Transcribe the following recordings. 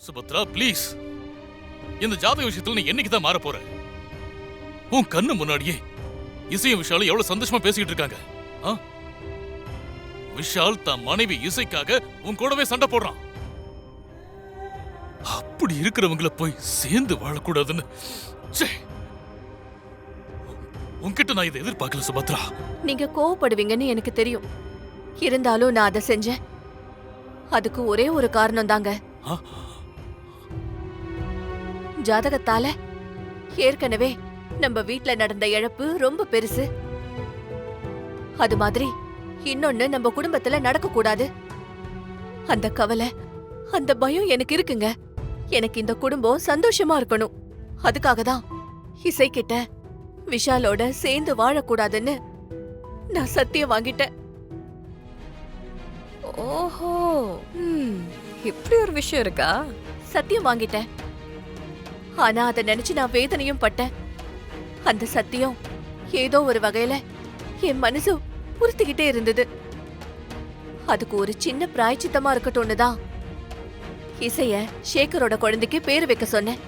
Subhadra please, இந்த ஜாதக விஷயத்துல நீ என்னைக்குதான் மாற போற? உன் கண்ணு முன்னாடியே இசையும் விஷாலும் எவ்வளவு சந்தோஷமா பேசிக்கிட்டு இருக்காங்க. விஷால் தன் மனைவி இசைக்காக உன் கூடவே சண்டை போடுறான். அப்படி இருக்கிறவங்கள போய் சேர்ந்து வாழக்கூடாதுன்னு உன்கிட்ட நான் இதை எதிர்பார்க்கல சுபத்ரா. நீங்க கோவப்படுவீங்கன்னு எனக்கு தெரியும். இருந்தாலும் நான் அதை செஞ்சேன். அதுக்கு ஒரே ஒரு காரணம் தாங்க. ஜாதகத்தால ஏற்கனவே நம்ம வீட்ல நடந்த இழப்பு ரொம்ப பெருசு. அது மாதிரி இன்னொன்னு நம்ம குடும்பத்துல நடக்க கூடாது. அந்த கவலை, அந்த பயம் எனக்கு இருக்குங்க. எனக்கு இந்த குடும்பம் சந்தோஷமா இருக்கணும். அதுக்காக தான் இசைக்கிட்ட விஷாலோட சேர்ந்து வாழக்கூடாதுன்னு நான் சத்தியம் வாங்கிட்டேன். ஓஹோ, இப்படி ஒரு விஷயம் இருக்கா? சத்தியம் வாங்கிட்டேன். ஆனா அதை நினைச்சு நான் வேதனையும் பட்டேன். அந்த சத்தியம் ஏதோ ஒரு வகையில என் மனசு உறுத்திக்கிட்டே இருந்தது. அதுக்கு ஒரு சின்ன பிராயச்சித்தமா இருக்கட்டும்னு தான் இசைய சேகரோட குழந்தைக்கு பேரு வைக்க சொன்னேன்.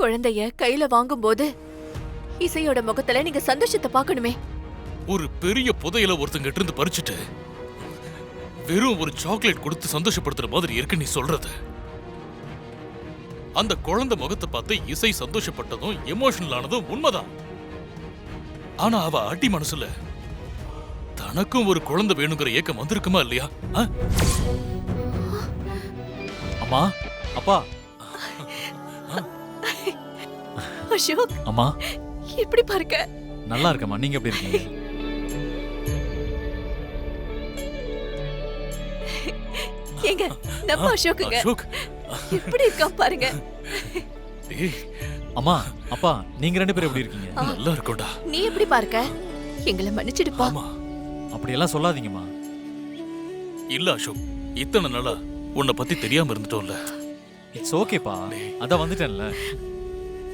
குழந்தைய கையில வாங்கும்போது இசையோட முகத்துல நீங்க சந்தோஷத்தை பார்க்கணுமே. ஒரு பெரிய புதையல ஒருத்தங்கிட்ட இருந்து பறிச்சுட்டு வெறும் ஒரு சாக்லேட் கொடுத்து சந்தோஷப்படுத்துற மாதிரி இருக்கு நீ சொல்றது. அந்த குழந்தை முகத்தை பார்த்து இசை சந்தோஷப்பட்டதும் எமோஷனல் ஆனதும் உண்மைதான். ஆனா அவ அடி மனசுல தனக்கும் ஒரு குழந்தை வேணுங்கிற ஏக்கம் வந்திருக்குமா இல்லையா? அம்மா, அப்பா. அசோக், அம்மா எப்படி பாருக்க? நல்லா இருக்கம்மா, நீங்க எப்படி இருக்கீங்க? ஏங்க, நம்ம அசோக்குங்க. அசோக் எப்படி இருக்கான் பாருங்க. அம்மா, அப்பா, நீங்க ரெண்டு பேரும் எப்படி இருக்கீங்க? நல்லா இருக்கோடா. நீ எப்படி பார்க்க? எங்களை மன்னிச்சிடுப்பா. அப்படியெல்லாம் சொல்லாதீங்கம்மா. இல்ல அசோக், இத்தனை நாளா உன்னை பத்தி தெரியாம இருந்துட்டோம்ல. இட்ஸ் ஓகேப்பா, அதான் வந்துட்டேன்ல.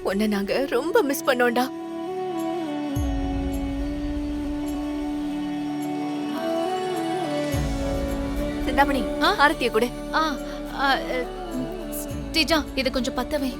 உன்னை நாங்க ரொம்ப மிஸ் பண்ணோம்டா. சிந்தாமணி, ஆரத்திய கொடு. ஸ்ரீஜா, இதை கொஞ்சம் பத்தவே.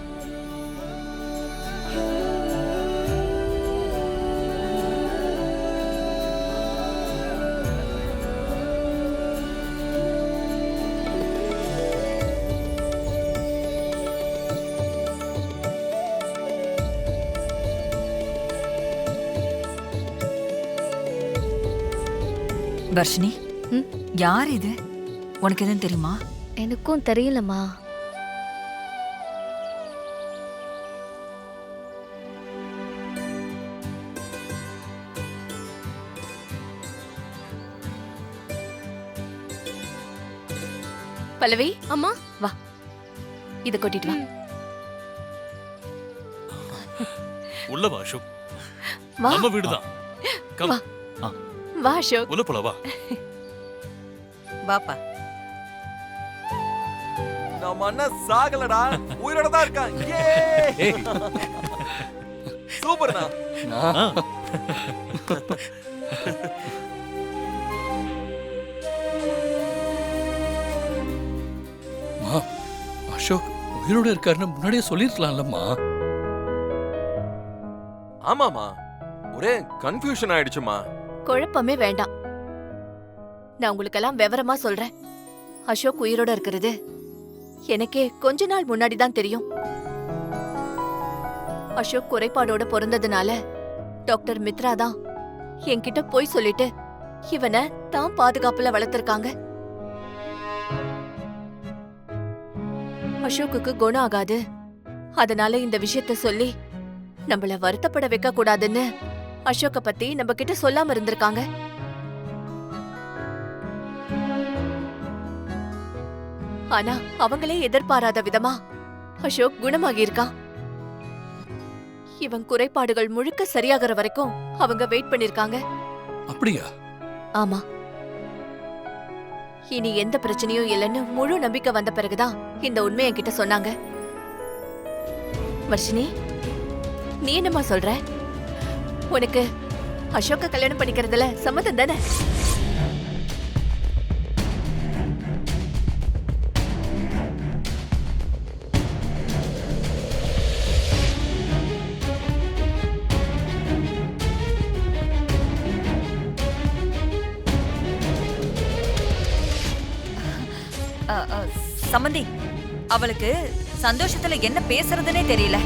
வர்ஷினி, யார் இது? உனக்கு எதுவும் தெரியுமா? எனக்கும் தெரியலம்மா. பல்லவி, அம்மா வா, இத கொட்டிட்டு வா. உள்ள வா அசோக், வா. நம்ம வீடுதான். வா. வா அசோக். உள்ள போல வா. பாப்பா, நம்ம அண்ணன் சாகலடா, உயிரோட தான் இருக்கான். சூப்பர்ண்ணா. அசோக் உயிரோட இருக்காருன்னு முன்னாடியே சொல்லிருக்கலாம்லம்மா. ஆமாமா, ஒரே கன்ஃபியூஷன் ஆயிடுச்சுமா. குழப்பமே வேண்டாம். நான் உங்களுக்கெல்லாம் விவரமா சொல்றேன். அசோக் உயிரோட இருக்கிறது எனக்கே கொஞ்ச நாள் முன்னாடி தான் தெரியும். அசோக் குறைபாடோட பிறந்ததுனால டாக்டர் மித்ரா தான் என்கிட்ட போய் சொல்லிட்டு இவனை தான் பாதுகாப்புல வளர்த்திருக்காங்க. அசோக்குக்கு குணம் ஆகாது, அதனால இந்த விஷயத்த சொல்லி நம்மள வருத்தப்பட வைக்க கூடாதுன்னு அசோக்க பத்தி நம்ம கிட்ட சொல்லாம இருந்திருக்காங்க. ஆனா அவங்களே எதிர்பாராத விதமா அசோக் குணமாகி இருக்கான். இவன் குறைபாடுகள் முழுக்க சரியாகிற வரைக்கும் அவங்க வெயிட் பண்ணிருக்காங்க. அப்படியா? ஆமா. இனி எந்த பிரச்சனையும் இல்லைன்னு முழு நம்பிக்கை வந்த பிறகுதான் இந்த உண்மையை என்கிட்ட சொன்னாங்க. வர்ஷினி, நீ என்னமா சொல்ற? உனக்கு அசோக்க கல்யாணம் பண்ணிக்கிறதுல சம்மதம் தானே? சம்மந்தி அவளுக்கு சந்தோஷத்துல என்ன பேசுறதுனே தெரியல.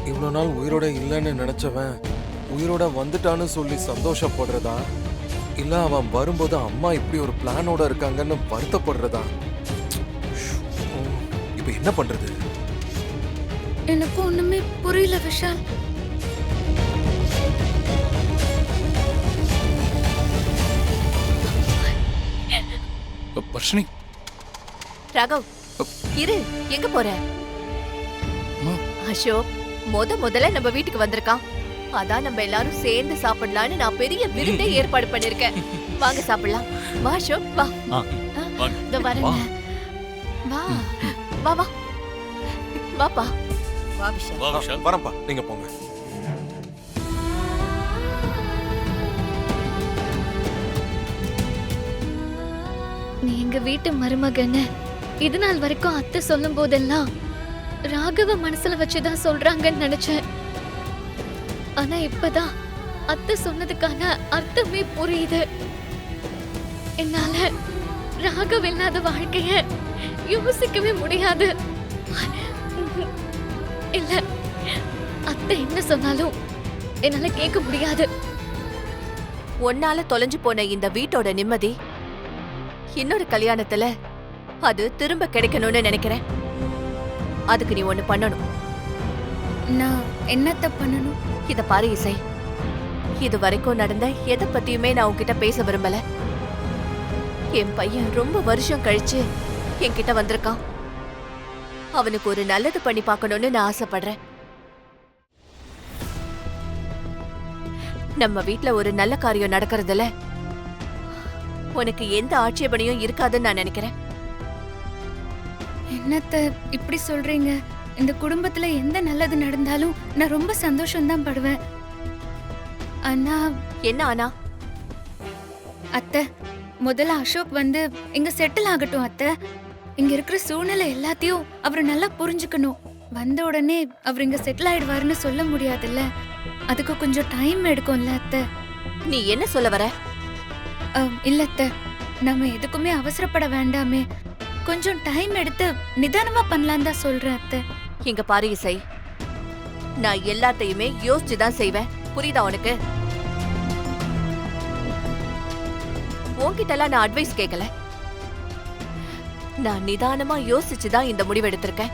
இவ்வளவு நாள் உயிரோட இல்லைன்னு நினைச்சவன் உயிரோட வந்துட்டான்னு சொல்லி சந்தோஷப்படுறதா, இல்ல அவன் வரும்போது அம்மா இப்படி ஒரு பிளானோட இருக்காங்கன்னு வருத்தப்படுறதா? இப்ப என்ன பண்றது? எனக்கு ஒண்ணுமே புரியல விஷால். வர்ஷினி, ராகவ், இரு, எங்க போற? அம்மா. அசோக் முதல்ல நம்ம வீட்டுக்கு வந்திருக்கான். அதான் நம்ம எல்லாரும் சேர்ந்து சாப்பிடலாம்னு நான் பெரிய விருந்தே ஏற்பாடு பண்ணிருக்கேன். வாங்க சாப்பிடலாம். வா அசோக், வா. வாங்க. இதோ வரேங்க. வா. வா வா வாப்பா. வா விஷால். வா விஷால். வரப்பா, நீங்க போங்க. நீ எங்க வீட்டு மருமகன்னு இது நாள் வரைக்கும் அத்தை சொல்லும் போதெல்லாம் ராகவ மனசுல வச்சுதான் சொல்றாங்கன்னு நினைச்சேன். ஆனா இப்பதான் அத்தை சொன்னதுக்கான அர்த்தமே புரியுது. என்னால ராகவ் இல்லாத வாழ்க்கைய யோசிக்கவே முடியாது. இல்ல, அத்தை என்ன சொன்னாலும் என்னால கேட்க முடியாது. ஒன்னால தொலைஞ்சு போன இந்த வீட்டோட நிம்மதி இன்னொரு கல்யாணத்துல அது திரும்ப கிடைக்கணும்னு நினைக்கிறேன். அதுக்கு நீ ஒண்ணு பண்ணணும். நான் என்னத்த பண்ணணும்? இத பாரு இசை, இது வரைக்கும் நடந்த எதை பத்தியுமே நான் உன்கிட்ட பேச விரும்பல. என் பையன் ரொம்ப வருஷம் கழிச்சு என்கிட்ட வந்திருக்கான். அவனுக்கு ஒரு நல்லது பண்ணி பார்க்கணும்னு நான் ஆசைப்படுறேன். நம்ம வீட்ல ஒரு நல்ல காரியம் நடக்கிறதுல உனக்கு எந்த ஆட்சேபனையும் இருக்காதுன்னு நான் நினைக்கிறேன். என்னத்த இப்படி சொல்றீங்க? இந்த குடும்பத்துல எந்த நல்லது நடந்தாலும் நான் ரொம்ப சந்தோஷம் தான் படுவேன். ஆனா என்ன ஆனா? அத்தை, முதல்ல அசோக் வந்து இங்க செட்டில் ஆகட்டும் அத்தை. இங்க இருக்கிற சூழ்நிலை எல்லாத்தையும் அவர் நல்லா புரிஞ்சுக்கணும். வந்த உடனே அவர் இங்க செட்டில் ஆயிடுவாருன்னு சொல்ல முடியாதுல்ல. அதுக்கு கொஞ்சம் டைம் எடுக்கும்ல அத்தை. நீ என்ன சொல்ல வர? இல்ல அத்தை, நம்ம எதுக்குமே அவசரப்பட வேண்டாமே. கொஞ்சம் டைம் எடுத்து நிதானமா பண்ணலாம் தான் சொல்றேன் அத்தை. இங்க பாரு இசை, நான் எல்லாத்தையுமே யோசிச்சுதான் செய்வேன். புரியுதா உனக்கு? உன்கிட்டலாம் நான் அட்வைஸ் கேட்கல. நான் நிதானமா யோசிச்சுதான் இந்த முடிவு எடுத்திருக்கேன்.